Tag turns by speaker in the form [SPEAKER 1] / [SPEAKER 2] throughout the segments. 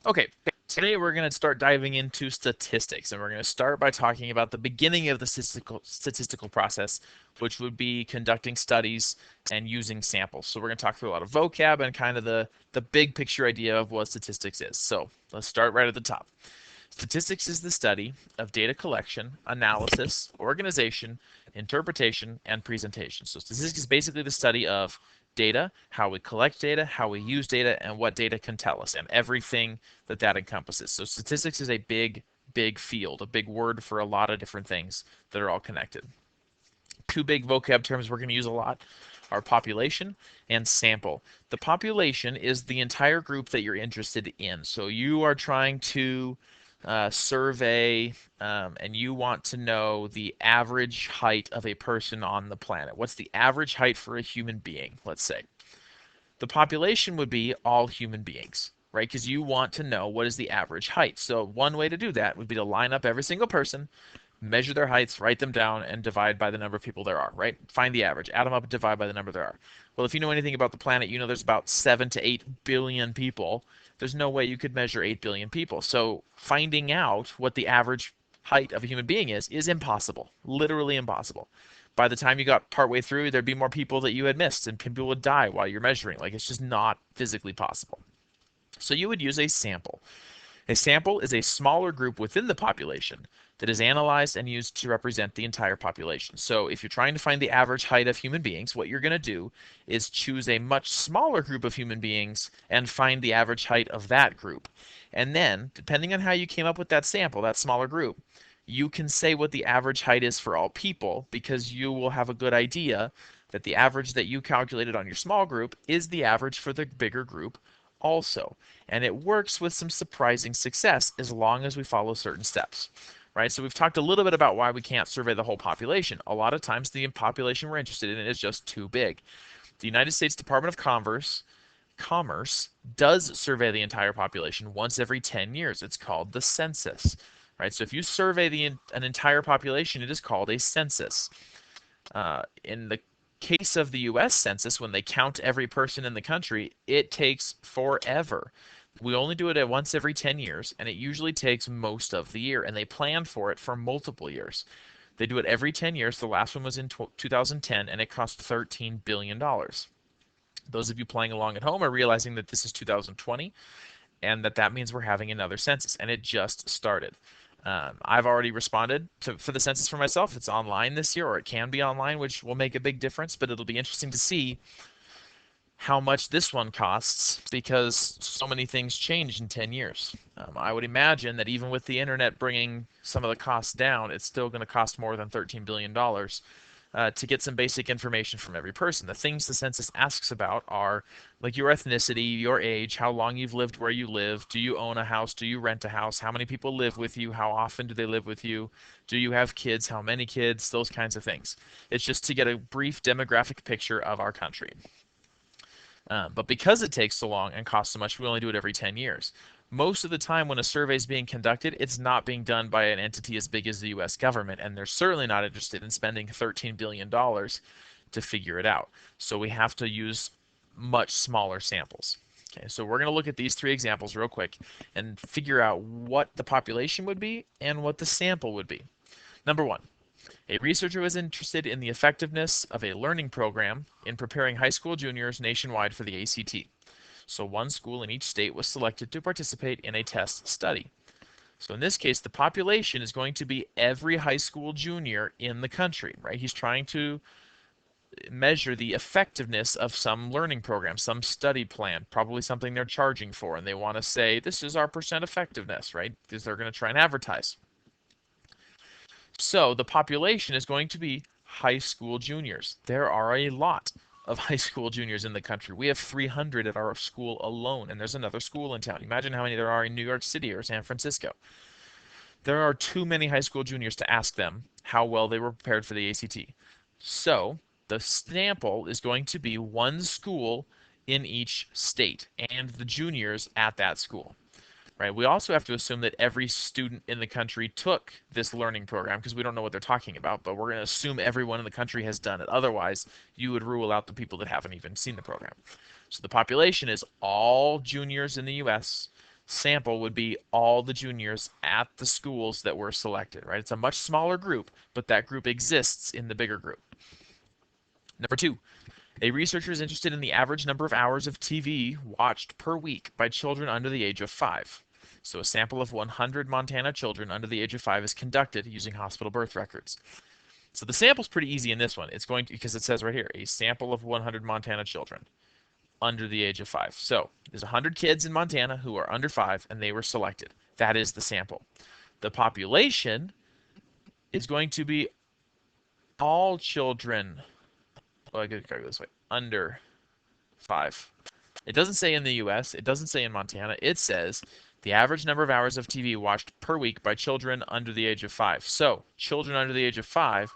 [SPEAKER 1] Okay, today we're going to start diving into statistics, and we're going to start by talking about the beginning of the statistical process, which would be conducting studies and using samples. So we're going to talk through a lot of vocab and kind of the big picture idea of what statistics is. So let's start right at the top. Statistics is the study of data collection, analysis, organization, interpretation, and presentation. So statistics is basically the study of data, how we collect data, how we use data, and what data can tell us, and everything that that encompasses. So statistics is a big, big field, a big word for a lot of different things that are all connected. Two big vocab terms we're going to use a lot are population and sample. The population is the entire group that you're interested in. So you are trying to survey and you want to know the average height of a person on the planet. What's the average height for a human being, let's say? The population would be all human beings, right? Because you want to know what is the average height. So one way to do that would be to line up every single person, measure their heights, write them down, and divide by the number of people there are, right? Find the average, add them up, and divide by the number there are. Well, if you know anything about the planet, you know there's about 7 to 8 billion people. There's no way you could measure 8 billion people. So finding out what the average height of a human being is impossible, literally impossible. By the time you got partway through, there'd be more people that you had missed, and people would die while you're measuring. Like, it's just not physically possible. So you would use a sample. A sample is a smaller group within the population that is analyzed and used to represent the entire population. So if you're trying to find the average height of human beings, what you're going to do is choose a much smaller group of human beings and find the average height of that group. And then, depending on how you came up with that sample, that smaller group, you can say what the average height is for all people because you will have a good idea that the average that you calculated on your small group is the average for the bigger group also. And it works with some surprising success as long as we follow certain steps. Right? So we've talked a little bit about why we can't survey the whole population. A lot of times the population we're interested in is just too big. The United States Department of Commerce does survey the entire population once every 10 years. It's called the census. Right? So if you survey an entire population, it is called a census. In the case of the US Census, when they count every person in the country, it takes forever. We only do it at once every 10 years, and it usually takes most of the year, and they plan for it for multiple years. They do it every 10 years. The last one was in 2010, and it cost $13 billion. Those of you playing along at home are realizing that this is 2020 and that means we're having another census, and it just started. I've already responded for the census for myself. It's online this year, or it can be online, which will make a big difference, but it'll be interesting to see how much this one costs because so many things change in 10 years. I would imagine that even with the internet bringing some of the costs down, it's still going to cost more than $13 billion to get some basic information from every person. The things the census asks about are like your ethnicity, your age, how long you've lived where you live, do you own a house, do you rent a house, how many people live with you, how often do they live with you, do you have kids, how many kids, those kinds of things. It's just to get a brief demographic picture of our country. But because it takes so long and costs so much, we only do it every 10 years. Most of the time when a survey is being conducted, it's not being done by an entity as big as the US government, and they're certainly not interested in spending $13 billion to figure it out. So we have to use much smaller samples. Okay, so we're going to look at these three examples real quick and figure out what the population would be and what the sample would be. Number one, a researcher was interested in the effectiveness of a learning program in preparing high school juniors nationwide for the ACT. So one school in each state was selected to participate in a test study. So in this case, the population is going to be every high school junior in the country, right? He's trying to measure the effectiveness of some learning program, some study plan, probably something they're charging for, and they want to say, this is our percent effectiveness, right? Because they're going to try and advertise. So the population is going to be high school juniors. There are a lot of high school juniors in the country. We have 300 at our school alone, and there's another school in town. Imagine how many there are in New York City or San Francisco. There are too many high school juniors to ask them how well they were prepared for the ACT. So the sample is going to be one school in each state and the juniors at that school. Right? We also have to assume that every student in the country took this learning program because we don't know what they're talking about, but we're going to assume everyone in the country has done it. Otherwise, you would rule out the people that haven't even seen the program. So the population is all juniors in the US sample would be all the juniors at the schools that were selected, right? It's a much smaller group, but that group exists in the bigger group. Number two, a researcher is interested in the average number of hours of TV watched per week by children under the age of 5. So a sample of 100 Montana children under the age of 5 is conducted using hospital birth records. So the sample's pretty easy in this one. It's going to, because it says right here, a sample of 100 Montana children under the age of 5. So there's 100 kids in Montana who are under 5 and they were selected. That is the sample. The population is going to be all children, well, I could go this way, under 5. It doesn't say in the US, it doesn't say in Montana, it says the average number of hours of TV watched per week by children under the age of 5. So children under the age of 5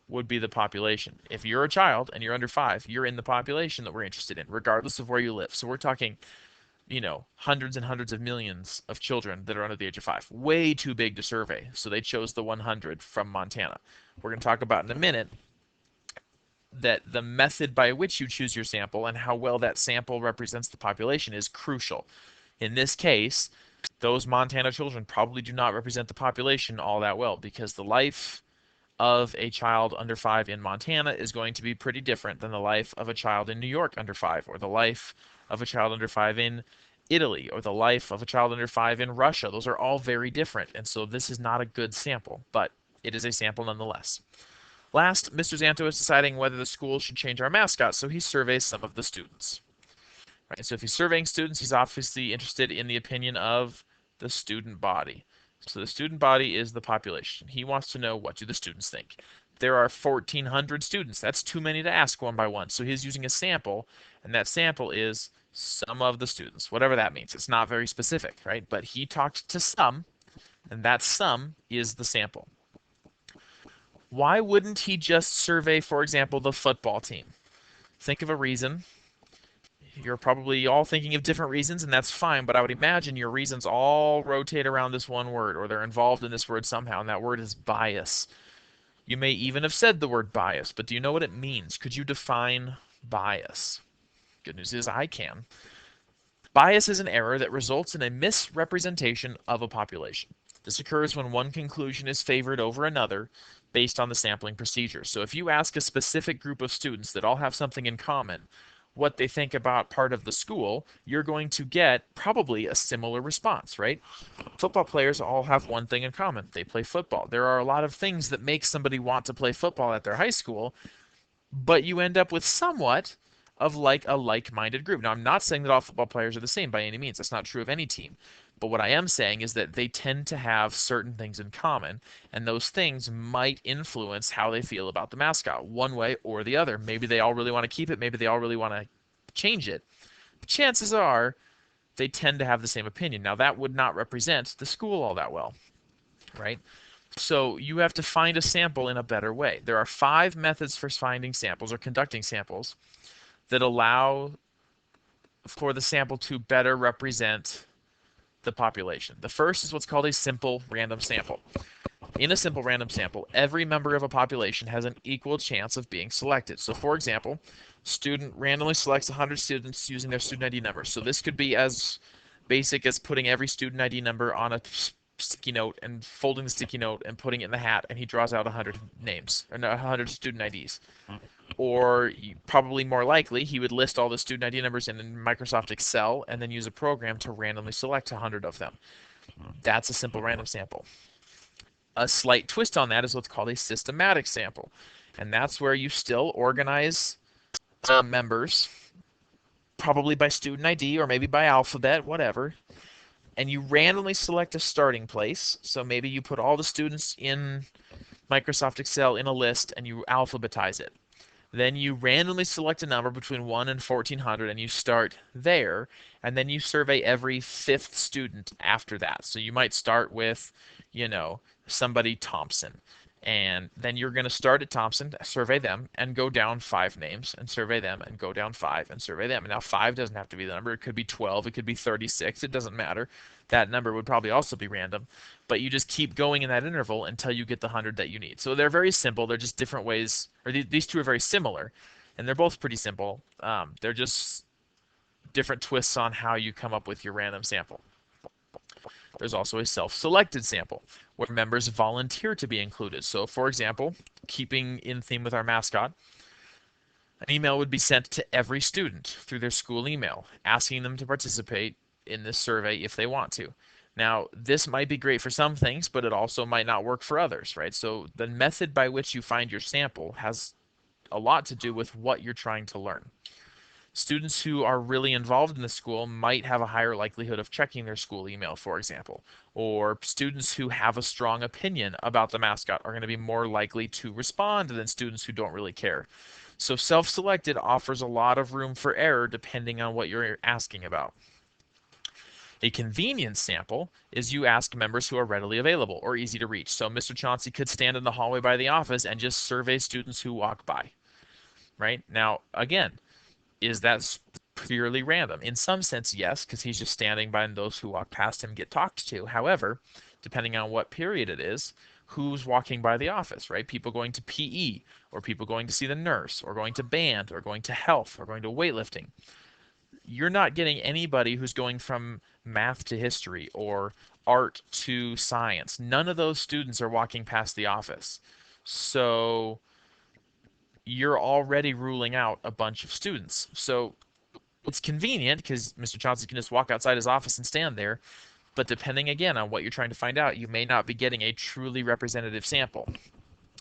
[SPEAKER 1] would be the population. If you're a child and you're under 5, you're in the population that we're interested in, regardless of where you live. So we're talking, hundreds and hundreds of millions of children that are under the age of 5. Way too big to survey. So they chose the 100 from Montana. We're going to talk about in a minute that the method by which you choose your sample and how well that sample represents the population is crucial. In this case, those Montana children probably do not represent the population all that well, because the life of a child under 5 in Montana is going to be pretty different than the life of a child in New York under 5, or the life of a child under 5 in Italy, or the life of a child under 5 in Russia. Those are all very different, and so this is not a good sample, but it is a sample nonetheless. Last, Mr. Zanto is deciding whether the school should change our mascot, so he surveys some of the students. Right, so if he's surveying students, he's obviously interested in the opinion of the student body. So the student body is the population. He wants to know, what do the students think? There are 1,400 students. That's too many to ask one by one. So he's using a sample, and that sample is some of the students, whatever that means. It's not very specific, right? But he talked to some, and that some is the sample. Why wouldn't he just survey, for example, the football team? Think of a reason. You're probably all thinking of different reasons, and that's fine, but I would imagine your reasons all rotate around this one word, or they're involved in this word somehow, and that word is bias. You may even have said the word bias, but do you know what it means? Could you define bias? Good news is I can. Bias is an error that results in a misrepresentation of a population. This occurs when one conclusion is favored over another based on the sampling procedure. So if you ask a specific group of students that all have something in common, what they think about part of the school, you're going to get probably a similar response, right? Football players all have one thing in common. They play football. There are a lot of things that make somebody want to play football at their high school, but you end up with somewhat of like a like-minded group. Now, I'm not saying that all football players are the same by any means. That's not true of any team. But what I am saying is that they tend to have certain things in common, and those things might influence how they feel about the mascot, one way or the other. Maybe they all really want to keep it. Maybe they all really want to change it. But chances are they tend to have the same opinion. Now, that would not represent the school all that well, right? So you have to find a sample in a better way. There are 5 methods for finding samples or conducting samples that allow for the sample to better represent the population. The first is what's called a simple random sample. In a simple random sample, every member of a population has an equal chance of being selected. So for example, student randomly selects 100 students using their student ID number. So this could be as basic as putting every student ID number on a sticky note and folding the sticky note and putting it in the hat, and he draws out 100 names, or 100 student IDs. Or probably more likely, he would list all the student ID numbers in Microsoft Excel and then use a program to randomly select 100 of them. That's a simple random sample. A slight twist on that is what's called a systematic sample. And that's where you still organize members, probably by student ID or maybe by alphabet, whatever. And you randomly select a starting place. So maybe you put all the students in Microsoft Excel in a list and you alphabetize it. Then you randomly select a number between 1 and 1,400 and you start there, and then you survey every 5th student after that. So you might start with, somebody Thompson, and then you're going to start at Thompson, survey them, and go down 5 names, and survey them, and go down 5, and survey them. And now 5 doesn't have to be the number. It could be 12. It could be 36. It doesn't matter. That number would probably also be random. But you just keep going in that interval until you get the 100 that you need. So they're very simple. They're just different ways, or these two are very similar, and they're both pretty simple. They're just different twists on how you come up with your random sample. There's also a self-selected sample, where members volunteer to be included. So for example, keeping in theme with our mascot, an email would be sent to every student through their school email, asking them to participate in this survey if they want to. Now, this might be great for some things, but it also might not work for others, right? So the method by which you find your sample has a lot to do with what you're trying to learn. Students who are really involved in the school might have a higher likelihood of checking their school email, for example. Or students who have a strong opinion about the mascot are going to be more likely to respond than students who don't really care. So self-selected offers a lot of room for error depending on what you're asking about. A convenience sample is you ask members who are readily available or easy to reach. So Mr. Chauncey could stand in the hallway by the office and just survey students who walk by. Right? Now, again, is that purely random? In some sense, yes, because he's just standing by and those who walk past him get talked to. However, depending on what period it is, who's walking by the office, right? People going to PE, or people going to see the nurse, or going to band, or going to health, or going to weightlifting. You're not getting anybody who's going from math to history or art to science. None of those students are walking past the office. So you're already ruling out a bunch of students. So it's convenient because Mr. Chauncey can just walk outside his office and stand there, but depending again on what you're trying to find out, you may not be getting a truly representative sample.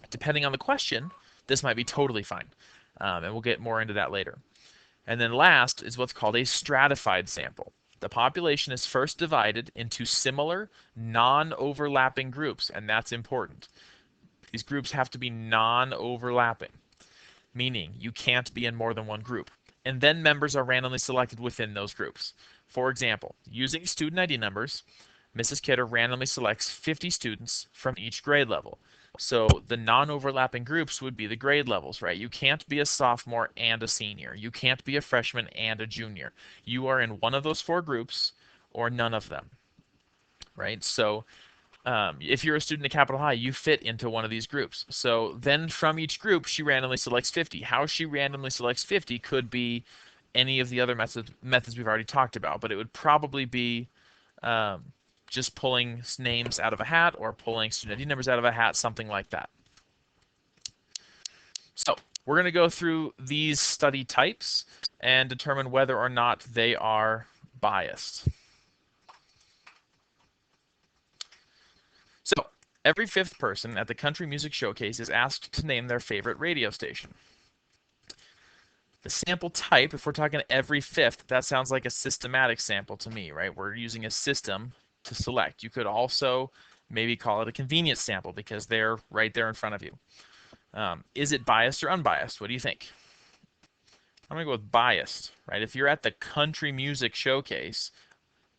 [SPEAKER 1] Depending on the question, this might be totally fine, and we'll get more into that later. And then last is what's called a stratified sample. The population is first divided into similar, non-overlapping groups, and that's important. These groups have to be non-overlapping, meaning you can't be in more than one group. And then members are randomly selected within those groups. For example, using student ID numbers, Mrs. Kidder randomly selects 50 students from each grade level. So the non-overlapping groups would be the grade levels, right? You can't be a sophomore and a senior. You can't be a freshman and a junior. You are in one of those four groups or none of them, right? So if you're a student at Capital High, you fit into one of these groups. So then from each group, she randomly selects 50. How she randomly selects 50 could be any of the other methods we've already talked about, but it would probably be just pulling names out of a hat or pulling student ID numbers out of a hat, something like that. So we're going to go through these study types and determine whether or not they are biased. So every fifth person at the Country Music Showcase is asked to name their favorite radio station. The sample type, if we're talking every fifth, that sounds like a systematic sample to me, right? We're using a system to select. You could also maybe call it a convenience sample because they're right there in front of you. Is it biased or unbiased? What do you think? I'm going to go with biased, right? If you're at the Country Music Showcase,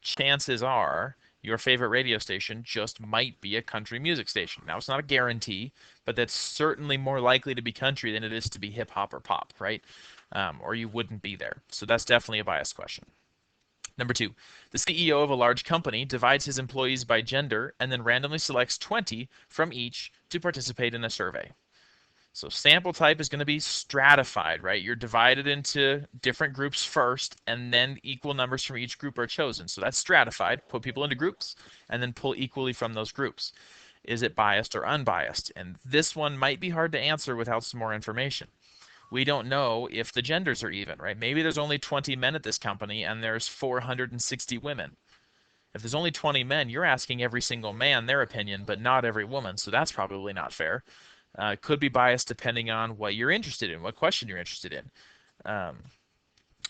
[SPEAKER 1] chances are your favorite radio station just might be a country music station. Now, it's not a guarantee, but that's certainly more likely to be country than it is to be hip hop or pop, right? Or you wouldn't be there. So that's definitely a biased question. Number 2, the CEO of a large company divides his employees by gender and then randomly selects 20 from each to participate in a survey. So sample type is going to be stratified, right? You're divided into different groups first, and then equal numbers from each group are chosen. So that's stratified. Put people into groups, and then pull equally from those groups. Is it biased or unbiased? And this one might be hard to answer without some more information. We don't know if the genders are even, right? Maybe there's only 20 men at this company, and there's 460 women. If there's only 20 men, you're asking every single man their opinion, but not every woman, so that's probably not fair. Could be biased depending on what you're interested in, what question you're interested in.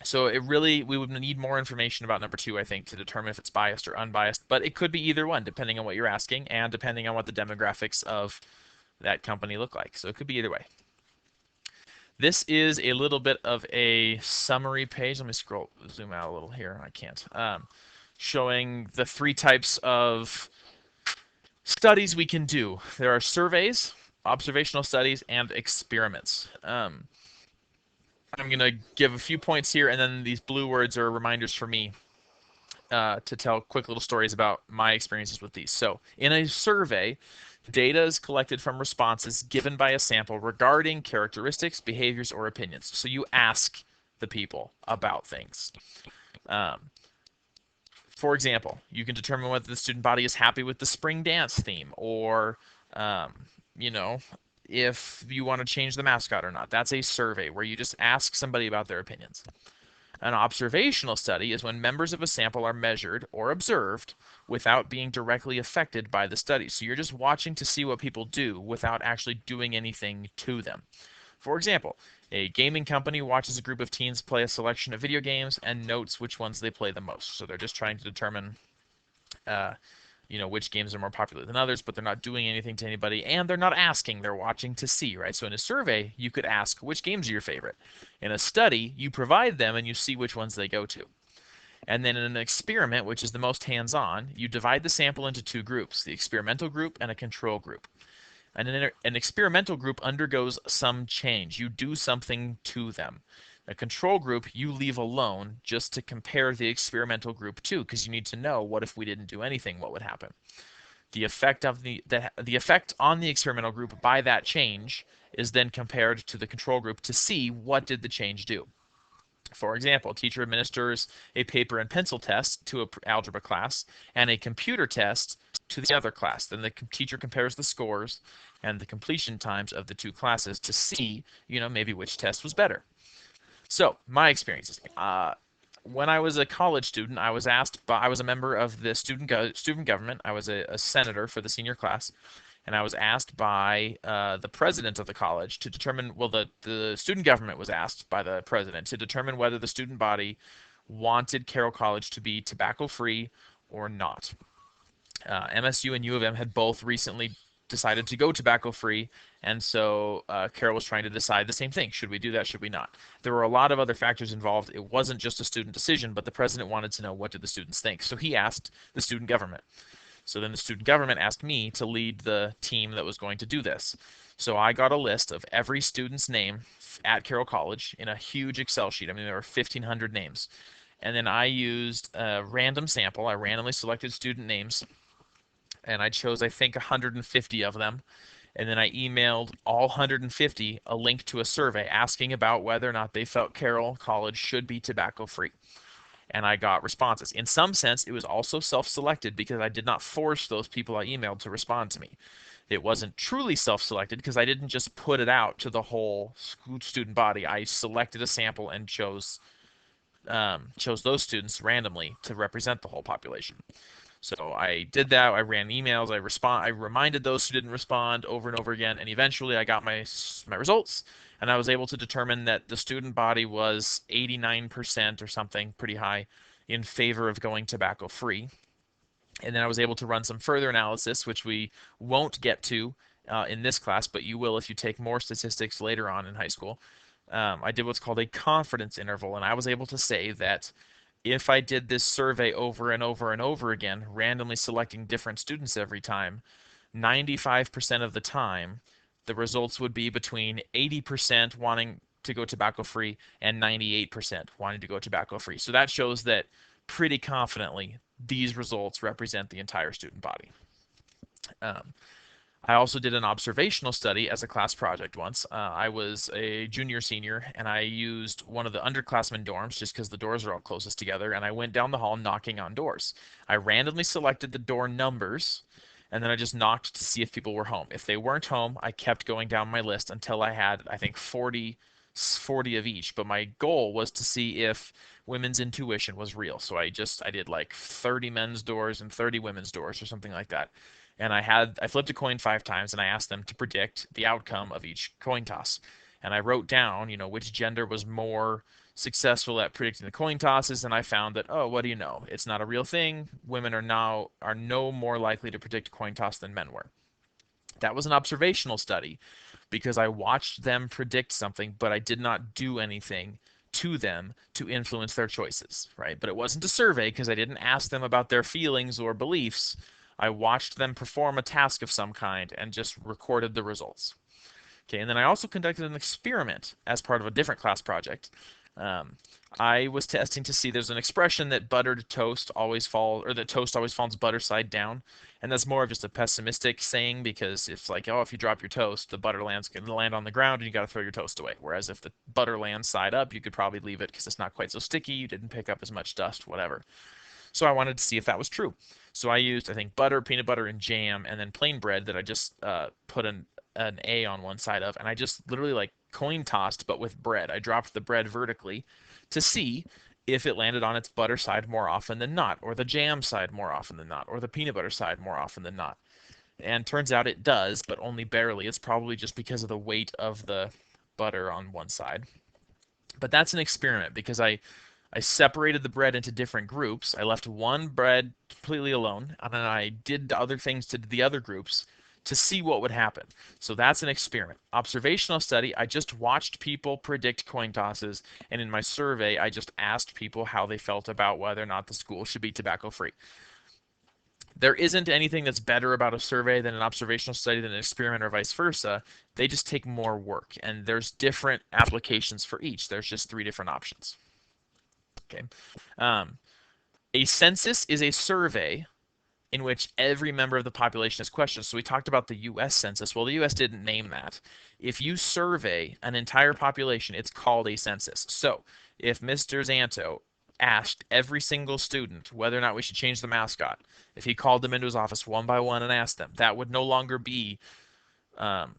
[SPEAKER 1] So we would need more information about number 2, I think, to determine if it's biased or unbiased, but it could be either one depending on what you're asking and depending on what the demographics of that company look like. So it could be either way. This is a little bit of a summary page. Let me zoom out a little here. I can't. Showing the 3 types of studies we can do. There are surveys, observational studies, and experiments. I'm going to give a few points here, and then these blue words are reminders for me to tell quick little stories about my experiences with these. So in a survey, data is collected from responses given by a sample regarding characteristics, behaviors, or opinions. So you ask the people about things. For example, you can determine whether the student body is happy with the spring dance theme, or um, you know, if you want to change the mascot or not. That's a survey where you just ask somebody about their opinions. An observational study is when members of a sample are measured or observed without being directly affected by the study. So you're just watching to see what people do without actually doing anything to them. For example, a gaming company watches a group of teens play a selection of video games and notes which ones they play the most. So they're just trying to determine uh, which games are more popular than others, but they're not doing anything to anybody, and they're not asking, they're watching to see, right? So in a survey, you could ask, which games are your favorite? In a study, you provide them and you see which ones they go to. And then in an experiment, which is the most hands-on, you divide the sample into two groups, the experimental group and a control group. And an experimental group undergoes some change. You do something to them. A control group you leave alone just to compare the experimental group to, because you need to know what if we didn't do anything, what would happen. The effect of the effect on the experimental group by that change is then compared to the control group to see what did the change do. For example, a teacher administers a paper and pencil test to an algebra class and a computer test to the other class. Then the teacher compares the scores and the completion times of the two classes to see, maybe which test was better. So, my experiences. When I was a college student, I was a member of the student government. I was a senator for the senior class, and I was asked by the president of the college to determine, well, the student government was asked by the president to determine whether the student body wanted Carroll College to be tobacco-free or not. MSU and U of M had both recently decided to go tobacco-free, and so Carroll was trying to decide the same thing. Should we do that? Should we not? There were a lot of other factors involved. It wasn't just a student decision, but the president wanted to know, what did the students think? So he asked the student government. So then the student government asked me to lead the team that was going to do this. So I got a list of every student's name at Carroll College in a huge Excel sheet. I mean, there were 1,500 names. And then I used a random sample. I randomly selected student names, and I chose, I think, 150 of them. And then I emailed all 150 a link to a survey asking about whether or not they felt Carroll College should be tobacco-free. And I got responses. In some sense, it was also self-selected because I did not force those people I emailed to respond to me. It wasn't truly self-selected because I didn't just put it out to the whole student body. I selected a sample and chose those students randomly to represent the whole population. So I did that. I ran emails. I reminded those who didn't respond over and over again, and eventually I got my results, and I was able to determine that the student body was 89% or something pretty high in favor of going tobacco free. And then I was able to run some further analysis, which we won't get to in this class, but you will if you take more statistics later on in high school. I did what's called a confidence interval, and I was able to say that if I did this survey over and over and over again, randomly selecting different students every time, 95% of the time, the results would be between 80% wanting to go tobacco free and 98% wanting to go tobacco free. So that shows that pretty confidently these results represent the entire student body. I also did an observational study as a class project once. I was a junior senior, and I used one of the underclassmen dorms just because the doors are all closest together, and I went down the hall knocking on doors. I randomly selected the door numbers, and then I just knocked to see if people were home. If they weren't home, I kept going down my list until I had, I think, 40 of each. But my goal was to see if women's intuition was real. So I did like 30 men's doors and 30 women's doors or something like that. And I flipped a coin 5 times, and I asked them to predict the outcome of each coin toss. And I wrote down, which gender was more successful at predicting the coin tosses, and I found that, oh, what do you know? It's not a real thing. Women are no more likely to predict a coin toss than men were. That was an observational study because I watched them predict something, but I did not do anything to them to influence their choices, right? But it wasn't a survey because I didn't ask them about their feelings or beliefs. I watched them perform a task of some kind and just recorded the results. Okay, and then I also conducted an experiment as part of a different class project. I was testing to see there's an expression that toast always falls butter side down, and that's more of just a pessimistic saying because it's like, oh, if you drop your toast, the butter land's going to land on the ground and you got to throw your toast away. Whereas if the butter lands side up, you could probably leave it because it's not quite so sticky, you didn't pick up as much dust, whatever. So I wanted to see if that was true. So I used, I think, butter, peanut butter, and jam, and then plain bread that I just put an A on one side of, and I just literally like coin tossed, but with bread. I dropped the bread vertically to see if it landed on its butter side more often than not, or the jam side more often than not, or the peanut butter side more often than not. And turns out it does, but only barely. It's probably just because of the weight of the butter on one side. But that's an experiment because I separated the bread into different groups. I left one bread completely alone, and then I did other things to the other groups to see what would happen. So that's an experiment. Observational study, I just watched people predict coin tosses, and in my survey, I just asked people how they felt about whether or not the school should be tobacco free. There isn't anything that's better about a survey than an observational study than an experiment or vice versa. They just take more work, and there's different applications for each. There's just 3 different options. Okay. Um, a census is a survey in which every member of the population is questioned. So we talked about the U.S. Census. Well, the U.S. didn't name that. If you survey an entire population, it's called a census. So if Mr. Zanto asked every single student whether or not we should change the mascot, if he called them into his office one by one and asked them, that would no longer be,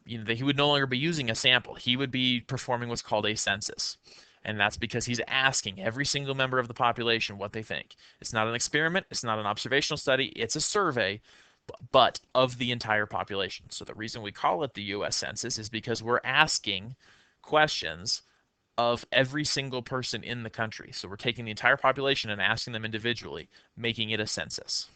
[SPEAKER 1] he would no longer be using a sample. He would be performing what's called a census. And that's because he's asking every single member of the population what they think. It's not an experiment. It's not an observational study. It's a survey, but of the entire population. So the reason we call it the U.S. Census is because we're asking questions of every single person in the country. So we're taking the entire population and asking them individually, making it a census.